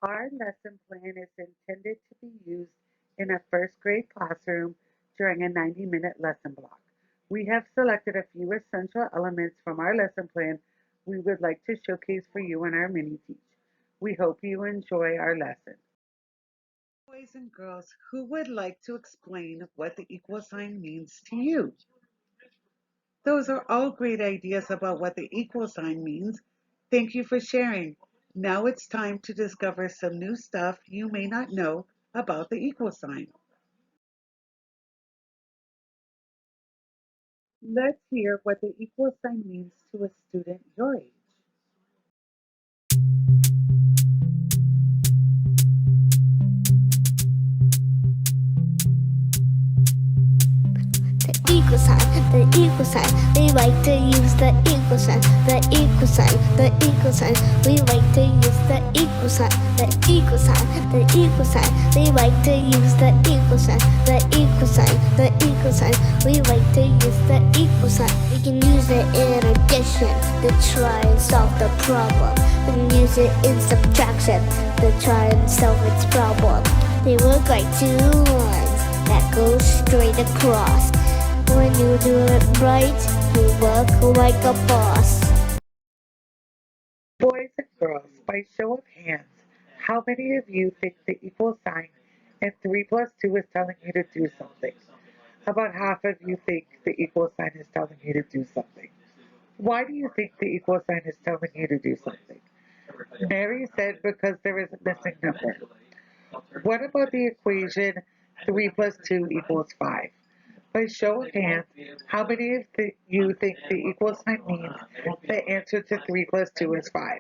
Our lesson plan is intended to be used in a first grade classroom during a 90-minute lesson block. We have selected a few essential elements from our lesson plan we would like to showcase for you in our mini teach. We hope you enjoy our lesson. Boys and girls, who would like to explain what the equal sign means to you? Those are all great ideas about what the equal sign means. Thank you for sharing. Now it's time to discover some new stuff you may not know about the equal sign. Let's hear what the equal sign means to a student your age. The equal sign, the equal sign. We like to use the equal sign, the equal sign, the equal sign. We like to use the equal sign, the equal sign, the equal sign. We like to use the equal sign, the equal sign, the equal sign. We like to use the equal sign. We can use it in addition to try and solve the problem. We can use it in subtraction to try and solve its problem. They look like two lines that go straight across. When you do it right, you look like a boss. Boys and girls, by show of hands, how many of you think the equal sign and 3 plus 2 is telling you to do something? About half of you think the equal sign is telling you to do something. Why do you think the equal sign is telling you to do something? Mary said because there is a missing number. What about the equation 3 plus 2 equals 5? By show of hands, how many of you think the equal sign means the answer to 3 plus 2 is 5?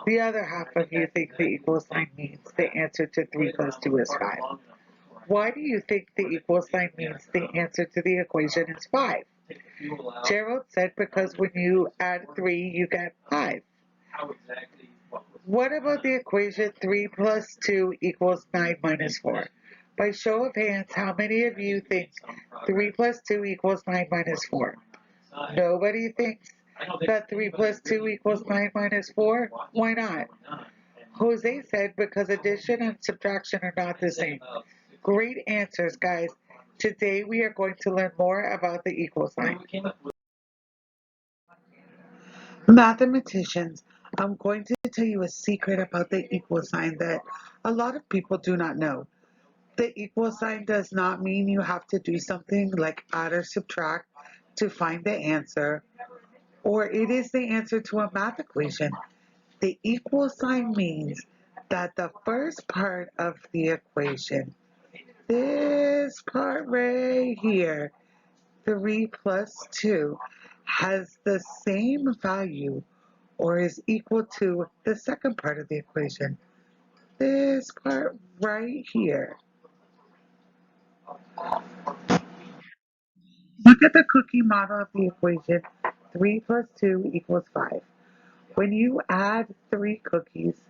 The other half of you think the equal sign means the answer to 3 plus 2 is 5. Why do you think the equal sign means the answer to the equation is 5? Gerald said because when you add 3, you get 5. What about the equation 3 plus 2 equals 9 minus 4? By show of hands, how many of you think 3 plus 2 equals 9 minus 4? Nobody thinks that 3 plus 2 equals 9 minus 4? Why not? Jose said because addition and subtraction are not the same. Great answers, guys. Today we are going to learn more about the equal sign. Mathematicians, I'm going to tell you a secret about the equal sign that a lot of people do not know. The equal sign does not mean you have to do something like add or subtract to find the answer, or it is the answer to a math equation. The equal sign means that the first part of the equation, this part right here, 3 plus 2, has the same value or is equal to the second part of the equation, this part right here. Look at the cookie model of the equation 3 plus 2 equals 5. When you add 3 cookies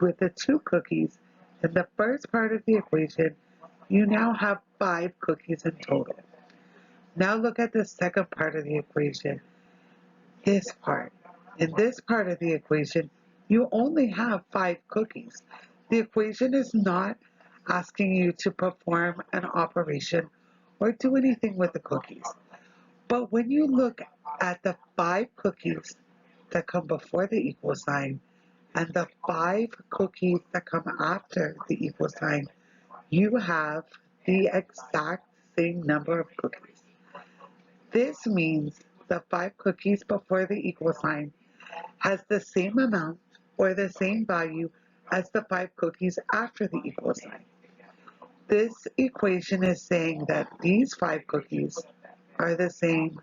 with the 2 cookies in the first part of the equation, you now have 5 cookies in total. Now look at the second part of the equation, this part. In this part of the equation, you only have 5 cookies. The equation is not asking you to perform an operation or do anything with the cookies. But when you look at the 5 cookies that come before the equal sign and the 5 cookies that come after the equal sign, you have the exact same number of cookies. This means the 5 cookies before the equal sign has the same amount or the same value as the 5 cookies after the equal sign. This equation is saying that these 5 cookies are the same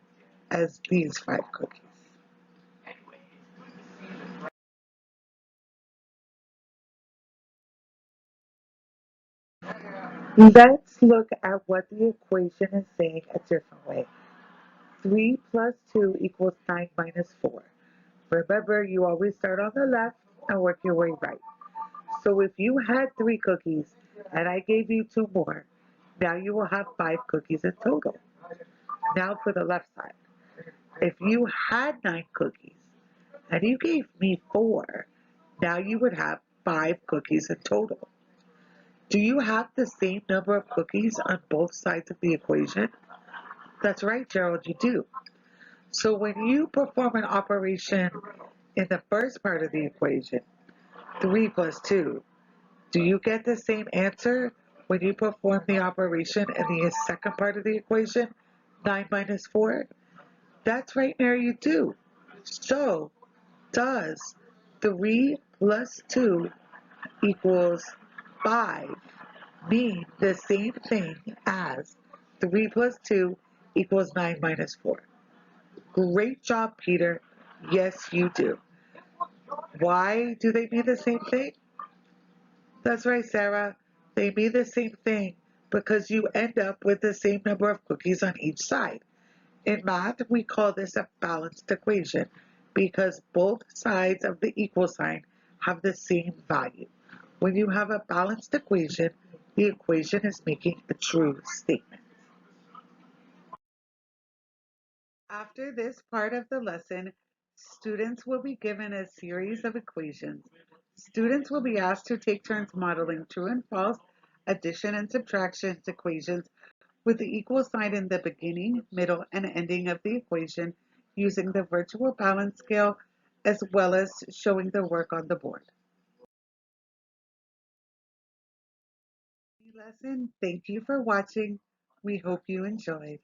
as these 5 cookies. Let's look at what the equation is saying a different way. 3 plus 2 equals 9 minus 4. Remember, you always start on the left and work your way right. So if you had 3 cookies and I gave you 2 more, now you will have 5 cookies in total. Now for the left side. If you had 9 cookies and you gave me 4, now you would have 5 cookies in total. Do you have the same number of cookies on both sides of the equation? That's right, Gerald, you do. So when you perform an operation in the first part of the equation, 3 plus 2, do you get the same answer when you perform the operation in the second part of the equation, 9 minus 4? That's right, Mary, you do. So, does 3 plus 2 equals 5 mean the same thing as 3 plus 2 equals 9 minus 4? Great job, Peter. Yes, you do. Why do they mean the same thing? That's right, Sarah. They mean the same thing because you end up with the same number of cookies on each side. In math, we call this a balanced equation because both sides of the equal sign have the same value. When you have a balanced equation, the equation is making a true statement. After this part of the lesson, students will be given a series of equations. Students will be asked to take turns modeling true and false addition and subtraction equations with the equal sign in the beginning, middle, and ending of the equation using the virtual balance scale as well as showing the work on the board. Lesson, thank you for watching. We hope you enjoyed.